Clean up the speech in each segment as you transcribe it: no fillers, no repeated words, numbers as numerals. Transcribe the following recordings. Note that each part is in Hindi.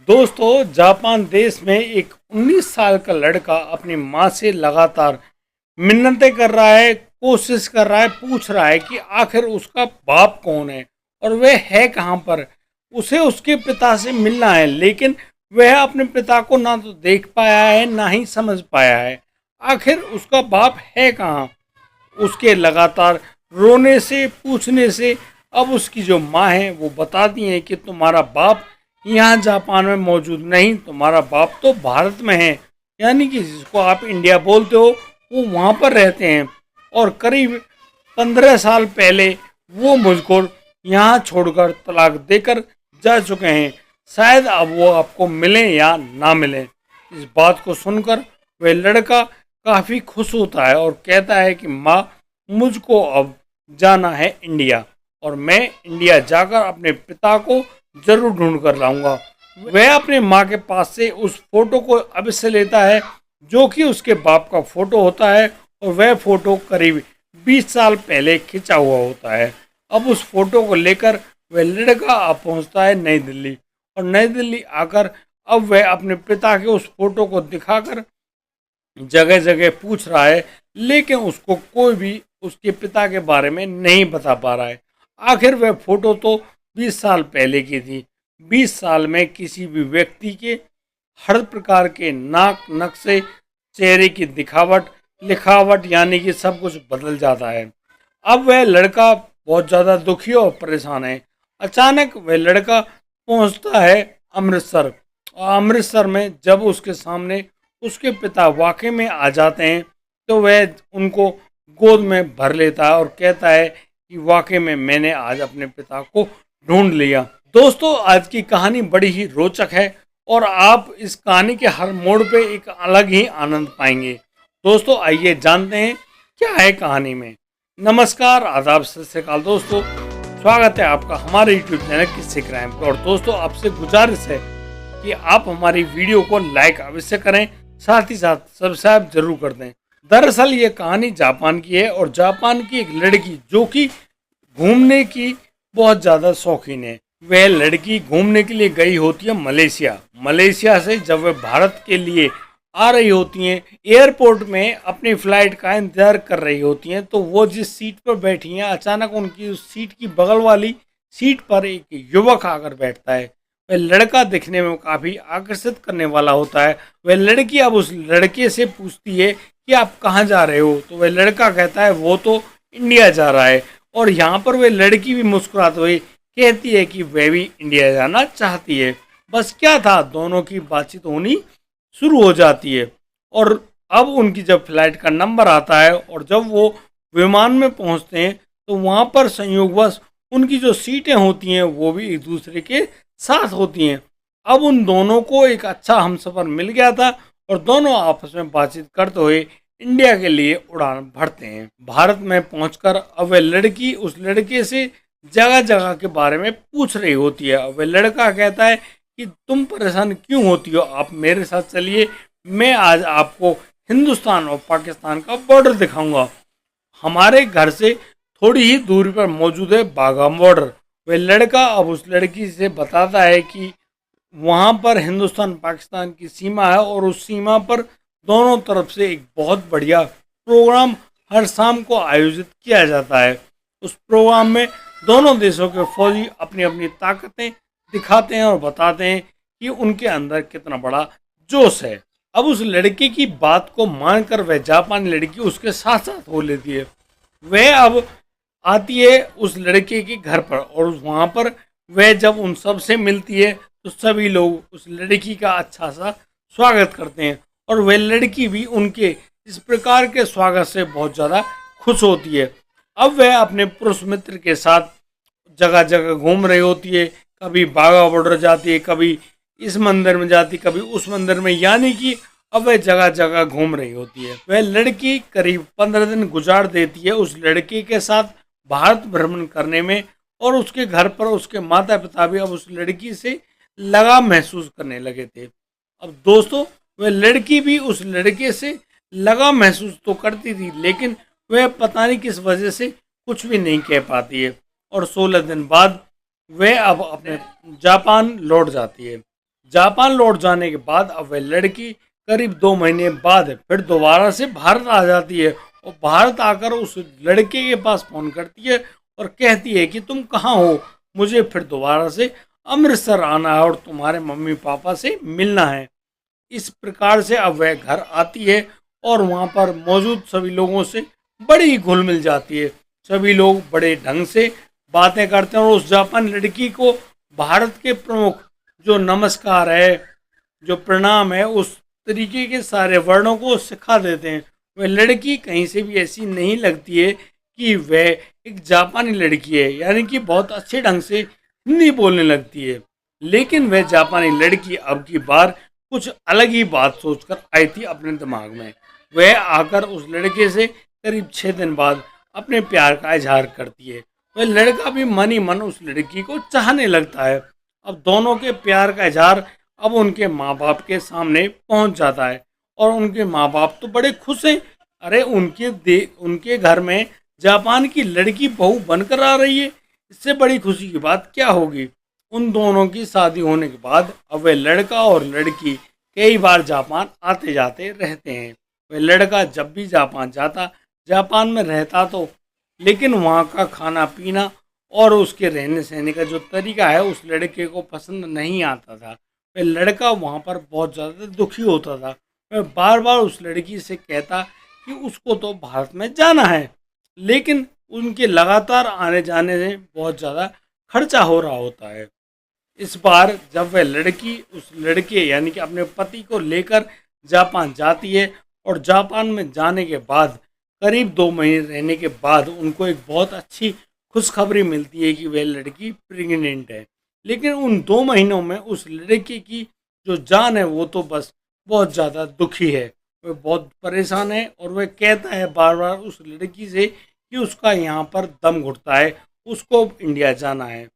दोस्तों, जापान देश में एक 19 साल का लड़का अपनी माँ से लगातार मिन्नतें कर रहा है, कोशिश कर रहा है, पूछ रहा है कि आखिर उसका बाप कौन है और वह है कहाँ पर। उसे उसके पिता से मिलना है, लेकिन वह अपने पिता को ना तो देख पाया है ना ही समझ पाया है। आखिर उसका बाप है कहाँ। उसके लगातार रोने से, पूछने से अब उसकी जो माँ है वो बताती हैं कि तुम्हारा बाप यहाँ जापान में मौजूद नहीं, तुम्हारा बाप तो भारत में है, यानी कि जिसको आप इंडिया बोलते हो वो वहाँ पर रहते हैं। और करीब 15 साल पहले वो मुझको यहाँ छोड़कर तलाक देकर जा चुके हैं। शायद अब वो आपको मिलें या ना मिलें। इस बात को सुनकर वह लड़का काफ़ी खुश होता है और कहता है कि माँ, मुझको अब जाना है इंडिया और मैं इंडिया जाकर अपने पिता को जरूर ढूंढ कर लाऊंगा। वह अपने माँ के पास से उस फोटो को अवश्य लेता है जो कि उसके बाप का फोटो होता है, और वह फोटो करीब 20 साल पहले खिंचा हुआ होता है। अब उस फोटो को लेकर वह लड़का अब पहुंचता है नई दिल्ली, और नई दिल्ली आकर अब वह अपने पिता के उस फोटो को दिखाकर जगह जगह पूछ रहा है, लेकिन उसको कोई भी उसके पिता के बारे में नहीं बता पा रहा है। आखिर वह फोटो तो 20 साल पहले की थी। 20 साल में किसी भी व्यक्ति के हर प्रकार के नाक, नक्शे, चेहरे की दिखावट, लिखावट, यानी कि सब कुछ बदल जाता है। अब वह लड़का बहुत ज़्यादा दुखी और परेशान है। अचानक वह लड़का पहुंचता है अमृतसर, और अमृतसर में जब उसके सामने उसके पिता वाकई में आ जाते हैं तो वह उनको गोद में भर लेता है और कहता है कि वाकई में मैंने आज अपने पिता को ढूंढ लिया। दोस्तों, आज की कहानी बड़ी ही रोचक है और आप इस कहानी के हर मोड़ पे एक अलग ही आनंद पाएंगे। दोस्तों, आइए जानते हैं क्या है कहानी में। नमस्कार, आदाब, सत श्री अकाल दोस्तों, स्वागत है आपका हमारे यूट्यूब चैनल किस्से क्राइम पर। और दोस्तों, आपसे गुजारिश है कि आप हमारी वीडियो को लाइक अवश्य करें, साथ ही साथ सब्सक्राइब जरूर कर दें। दरअसल ये कहानी जापान की है, और जापान की एक लड़की जो कि घूमने की बहुत ज़्यादा शौकीन है। वह लड़की घूमने के लिए गई होती है मलेशिया। मलेशिया से जब वह भारत के लिए आ रही होती हैं, एयरपोर्ट में अपनी फ़्लाइट का इंतज़ार कर रही होती हैं, तो वो जिस सीट पर बैठी हैं, अचानक उनकी उस सीट की बगल वाली सीट पर एक युवक आकर बैठता है। वह लड़का दिखने में काफ़ी आकर्षित करने वाला होता है। वह लड़की अब उस लड़के से पूछती है कि आप कहाँ जा रहे हो, तो वह लड़का कहता है वो तो इंडिया जा रहा है। और यहाँ पर वह लड़की भी मुस्कुराते हुए कहती है कि वह भी इंडिया जाना चाहती है। बस क्या था, दोनों की बातचीत होनी शुरू हो जाती है। और अब उनकी जब फ्लाइट का नंबर आता है और जब वो विमान में पहुंचते हैं, तो वहाँ पर संयोगवश उनकी जो सीटें होती हैं वो भी एक दूसरे के साथ होती हैं। अब उन दोनों को एक अच्छा हमसफर मिल गया था और दोनों आपस में बातचीत करते हुए इंडिया के लिए उड़ान भरते हैं। भारत में पहुंचकर अब वह लड़की उस लड़के से जगह जगह के बारे में पूछ रही होती है। वह लड़का कहता है कि तुम परेशान क्यों होती हो, आप मेरे साथ चलिए, मैं आज आपको हिंदुस्तान और पाकिस्तान का बॉर्डर दिखाऊंगा। हमारे घर से थोड़ी ही दूरी पर मौजूद है बाघा बॉर्डर। वह लड़का अब उस लड़की से बताता है कि वहाँ पर हिंदुस्तान पाकिस्तान की सीमा है, और उस सीमा पर दोनों तरफ से एक बहुत बढ़िया प्रोग्राम हर शाम को आयोजित किया जाता है। उस प्रोग्राम में दोनों देशों के फौजी अपनी अपनी ताकतें दिखाते हैं और बताते हैं कि उनके अंदर कितना बड़ा जोश है। अब उस लड़के की बात को मानकर वह जापानी लड़की उसके साथ साथ हो लेती है। वह अब आती है उस लड़के के घर पर, और वहाँ पर वह जब उन सब से मिलती है तो सभी लोग उस लड़की का अच्छा सा स्वागत करते हैं, और वह लड़की भी उनके इस प्रकार के स्वागत से बहुत ज़्यादा खुश होती है। अब वह अपने पुरुष मित्र के साथ जगह जगह घूम रही होती है, कभी बाघा बॉर्डर जाती है, कभी इस मंदिर में जाती, कभी उस मंदिर में, यानी कि अब वह जगह जगह घूम रही होती है। वह लड़की करीब 15 दिन गुजार देती है उस लड़के के साथ भारत भ्रमण करने में, और उसके घर पर उसके माता पिता भी अब उस लड़की से लगाव महसूस करने लगे थे। अब दोस्तों, वह लड़की भी उस लड़के से लगाव महसूस तो करती थी, लेकिन वह पता नहीं किस वजह से कुछ भी नहीं कह पाती है। और 16 दिन बाद वह अब अपने जापान लौट जाती है। जापान लौट जाने के बाद अब वह लड़की करीब 2 महीने बाद फिर दोबारा से भारत आ जाती है और भारत आकर उस लड़के के पास फोन करती है और कहती है कि तुम कहाँ हो, मुझे फिर दोबारा से अमृतसर आना है और तुम्हारे मम्मी पापा से मिलना है। इस प्रकार से अब वह घर आती है और वहाँ पर मौजूद सभी लोगों से बड़ी घुल मिल जाती है। सभी लोग बड़े ढंग से बातें करते हैं और उस जापान लड़की को भारत के प्रमुख जो नमस्कार है, जो प्रणाम है, उस तरीके के सारे वर्णों को सिखा देते हैं। वह लड़की कहीं से भी ऐसी नहीं लगती है कि वह एक जापानी लड़की है, यानी कि बहुत अच्छे ढंग से हिंदी बोलने लगती है। लेकिन वह जापानी लड़की अब की बार कुछ अलग ही बात सोचकर आई थी अपने दिमाग में। वह आकर उस लड़के से करीब 6 दिन बाद अपने प्यार का इजहार करती है। वह लड़का भी मन ही मन उस लड़की को चाहने लगता है। अब दोनों के प्यार का इजहार अब उनके माँ बाप के सामने पहुंच जाता है और उनके माँ बाप तो बड़े खुश हैं। अरे उनके घर में जापान की लड़की बहू बनकर आ रही है, इससे बड़ी खुशी की बात क्या होगी। उन दोनों की शादी होने के बाद अब वह लड़का और लड़की कई बार जापान आते जाते रहते हैं। वह लड़का जब भी जापान जाता, जापान में रहता तो, लेकिन वहाँ का खाना पीना और उसके रहने सहने का जो तरीका है उस लड़के को पसंद नहीं आता था। वह लड़का वहाँ पर बहुत ज़्यादा दुखी होता था। वह बार बार उस लड़की से कहता कि उसको तो भारत में जाना है, लेकिन उनके लगातार आने जाने से बहुत ज़्यादा खर्चा हो रहा होता है। इस बार जब वह लड़की उस लड़के यानी कि अपने पति को लेकर जापान जाती है और जापान में जाने के बाद करीब 2 महीने रहने के बाद उनको एक बहुत अच्छी खुशखबरी मिलती है कि वह लड़की प्रेग्नेंट है। लेकिन उन 2 महीनों में उस लड़के की जो जान है वो तो बस बहुत ज़्यादा दुखी है। वह बहुत परेशान है और वह कहता है बार बार उस लड़की से कि उसका यहाँ पर दम घुटता है, उसको इंडिया जाना है।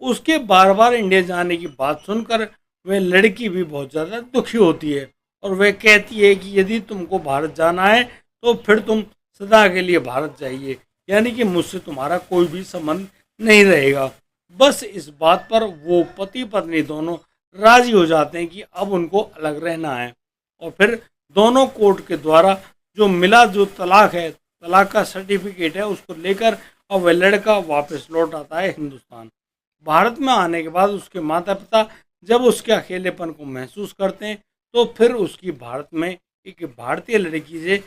उसके बार बार इंडिया जाने की बात सुनकर वह लड़की भी बहुत ज़्यादा दुखी होती है और वह कहती है कि यदि तुमको भारत जाना है तो फिर तुम सदा के लिए भारत जाइए, यानी कि मुझसे तुम्हारा कोई भी संबंध नहीं रहेगा। बस इस बात पर वो पति पत्नी दोनों राजी हो जाते हैं कि अब उनको अलग रहना है और फिर दोनों कोर्ट के द्वारा जो मिला जो तलाक है, तलाक का सर्टिफिकेट है, उसको लेकर अब वह लड़का वापस लौट आता है हिंदुस्तान। भारत में आने के बाद उसके माता पिता जब उसके अकेलेपन को महसूस करते हैं तो फिर उसकी भारत में एक भारतीय लड़की से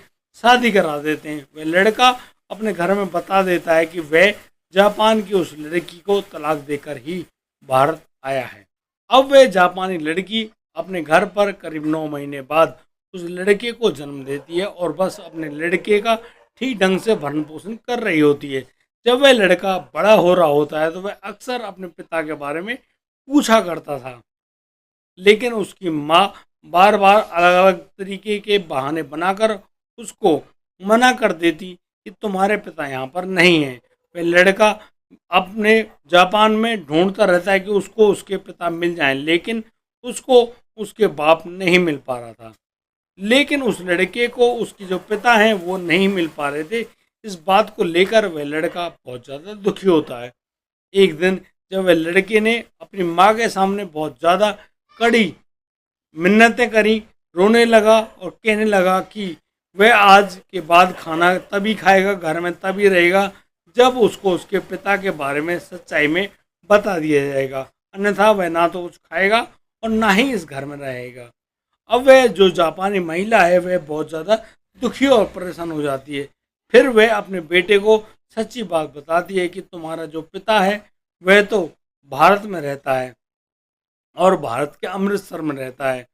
शादी करा देते हैं। वह लड़का अपने घर में बता देता है कि वह जापान की उस लड़की को तलाक देकर ही भारत आया है। अब वह जापानी लड़की अपने घर पर करीब 9 महीने बाद उस लड़के को जन्म देती है और बस अपने लड़के का ठीक ढंग से भरण पोषण कर रही होती है। जब वह लड़का बड़ा हो रहा होता है तो वह अक्सर अपने पिता के बारे में पूछा करता था, लेकिन उसकी माँ बार बार अलग अलग तरीके के बहाने बनाकर उसको मना कर देती कि तुम्हारे पिता यहाँ पर नहीं है। वह लड़का अपने जापान में ढूंढता रहता है कि उसको उसके पिता मिल जाएं, लेकिन उसको उसके बाप नहीं मिल पा रहा था। लेकिन उस लड़के को उसके जो पिता हैं वो नहीं मिल पा रहे थे। इस बात को लेकर वह लड़का बहुत ज़्यादा दुखी होता है। एक दिन जब वह लड़के ने अपनी माँ के सामने बहुत ज़्यादा कड़ी मिन्नतें करी, रोने लगा और कहने लगा कि वह आज के बाद खाना तभी खाएगा, घर में तभी रहेगा जब उसको उसके पिता के बारे में सच्चाई में बता दिया जाएगा, अन्यथा वह ना तो कुछ खाएगा और ना ही इस घर में रहेगा। अब वह जो जापानी महिला है वह बहुत ज़्यादा दुखी और परेशान हो जाती है। फिर वह अपने बेटे को सच्ची बात बताती है कि तुम्हारा जो पिता है वह तो भारत में रहता है और भारत के अमृतसर में रहता है।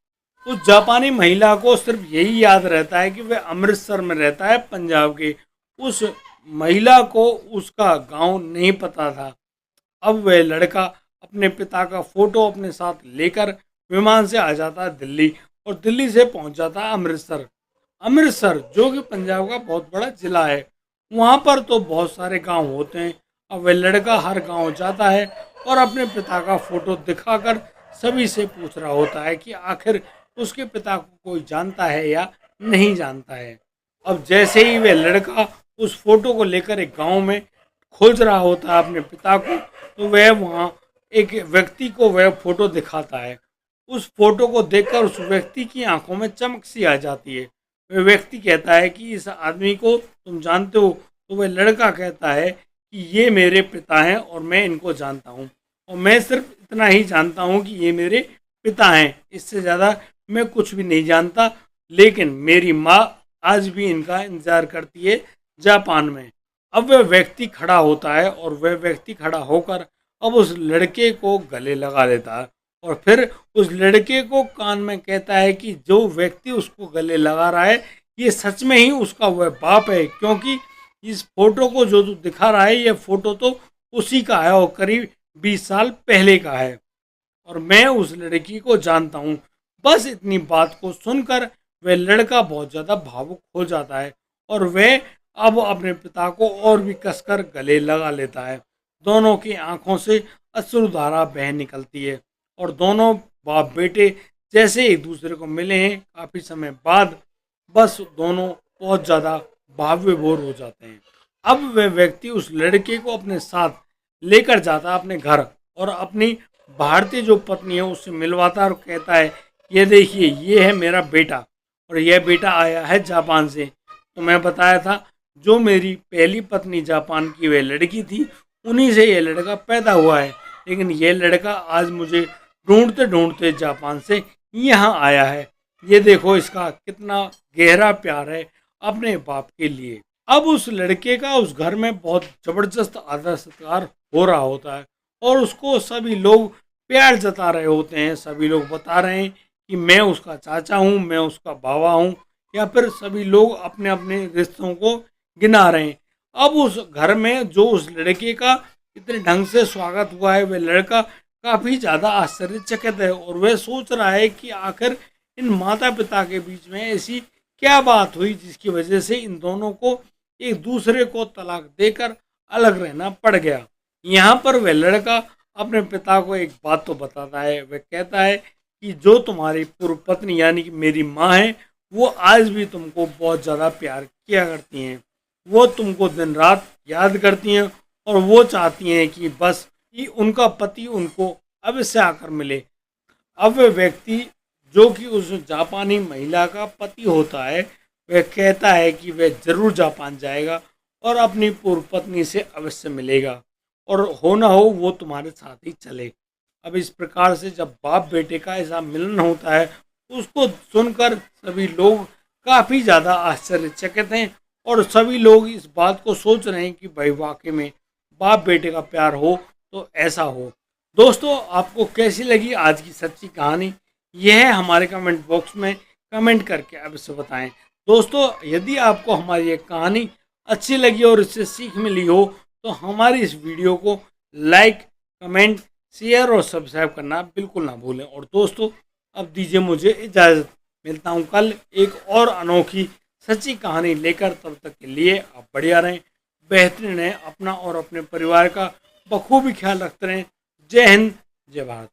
उस जापानी महिला को सिर्फ यही याद रहता है कि वह अमृतसर में रहता है, पंजाब के। उस महिला को उसका गांव नहीं पता था। अब वह लड़का अपने पिता का फोटो अपने साथ लेकर विमान से आ जाता है दिल्ली और दिल्ली से पहुंच जाता है अमृतसर। अमृतसर जो कि पंजाब का बहुत बड़ा ज़िला है, वहाँ पर तो बहुत सारे गांव होते हैं। अब वह लड़का हर गांव जाता है और अपने पिता का फोटो दिखाकर सभी से पूछ रहा होता है कि आखिर उसके पिता को कोई जानता है या नहीं जानता है। अब जैसे ही वह लड़का उस फोटो को लेकर एक गांव में खोज रहा होता है अपने पिता को, तो वह वहाँ एक व्यक्ति को वह फोटो दिखाता है उस फोटो को देखकर उस व्यक्ति की आंखों में चमक सी आ जाती है। वह व्यक्ति कहता है कि इस आदमी को तुम जानते हो? तो वह लड़का कहता है कि ये मेरे पिता हैं और मैं इनको जानता हूँ, और मैं सिर्फ इतना ही जानता हूँ कि ये मेरे पिता हैं, इससे ज़्यादा मैं कुछ भी नहीं जानता। लेकिन मेरी माँ आज भी इनका इंतजार करती है जापान में। अब वह व्यक्ति खड़ा होता है और वह व्यक्ति खड़ा होकर अब उस लड़के को गले लगा लेता है, और फिर उस लड़के को कान में कहता है कि जो व्यक्ति उसको गले लगा रहा है ये सच में ही उसका वह बाप है, क्योंकि इस फोटो को जो तू दिखा रहा है ये फोटो तो उसी का है और करीब 20 साल पहले का है, और मैं उस लड़की को जानता हूँ। बस इतनी बात को सुनकर वह लड़का बहुत ज़्यादा भावुक हो जाता है और वह अब अपने पिता को और भी कसकर गले लगा लेता है। दोनों की आंखों से अश्रुधारा बह निकलती है और दोनों बाप बेटे जैसे एक दूसरे को मिले हैं काफ़ी समय बाद, बस दोनों बहुत ज़्यादा भाव विभोर हो जाते हैं। अब वह व्यक्ति उस लड़के को अपने साथ लेकर जाता है अपने घर, और अपनी भारतीय जो पत्नी है उससे मिलवाता है और कहता है, ये देखिए ये है मेरा बेटा, और यह बेटा आया है जापान से। तो मैं बताया था जो मेरी पहली पत्नी जापान की वह लड़की थी, उन्हीं से यह लड़का पैदा हुआ है, लेकिन यह लड़का आज मुझे ढूंढते ढूंढते जापान से यहाँ आया है। ये देखो इसका कितना गहरा प्यार है अपने बाप के लिए। अब उस लड़के का उस घर में बहुत जबरदस्त आदर सत्कार हो रहा होता है और उसको सभी लोग प्यार जता रहे होते हैं। सभी लोग बता रहे हैं कि मैं उसका चाचा हूँ, मैं उसका बाबा हूँ, या फिर सभी लोग अपने अपने रिश्तों को गिना रहे हैं। अब उस घर में जो उस लड़के का इतने ढंग से स्वागत हुआ है, वह लड़का काफ़ी ज़्यादा आश्चर्यचकित है और वह सोच रहा है कि आखिर इन माता पिता के बीच में ऐसी क्या बात हुई जिसकी वजह से इन दोनों को एक दूसरे को तलाक देकर अलग रहना पड़ गया। यहाँ पर वह लड़का अपने पिता को एक बात तो बताता है। वह कहता है कि जो तुम्हारी पूर्व पत्नी यानी कि मेरी माँ है, वो आज भी तुमको बहुत ज़्यादा प्यार किया करती हैं, वो तुमको दिन रात याद करती हैं और वो चाहती हैं कि बस कि उनका पति उनको अवश्य आकर मिले। अब वह व्यक्ति जो कि उस जापानी महिला का पति होता है, वह कहता है कि वह जरूर जापान जाएगा और अपनी पूर्व पत्नी से अवश्य मिलेगा, और हो ना हो वो तुम्हारे साथ ही चले। अब इस प्रकार से जब बाप बेटे का ऐसा मिलन होता है, उसको सुनकर सभी लोग काफ़ी ज़्यादा आश्चर्यचकित हैं और सभी लोग इस बात को सोच रहे हैं कि भाई वाकई में बाप बेटे का प्यार हो तो ऐसा हो। दोस्तों, आपको कैसी लगी आज की सच्ची कहानी, यह हमारे कमेंट बॉक्स में कमेंट करके अवश्य बताएं। दोस्तों, यदि आपको हमारी ये कहानी अच्छी लगी और इससे सीख मिली हो तो हमारी इस वीडियो को लाइक, कमेंट, शेयर और सब्सक्राइब करना बिल्कुल ना भूलें। और दोस्तों, अब दीजिए मुझे इजाज़त। मिलता हूँ कल एक और अनोखी सच्ची कहानी लेकर। तब तक के लिए आप बढ़िया रहें, बेहतरीन रहें, अपना और अपने परिवार का बखूबी ख्याल रखते रहें। जय हिंद, जय भारत।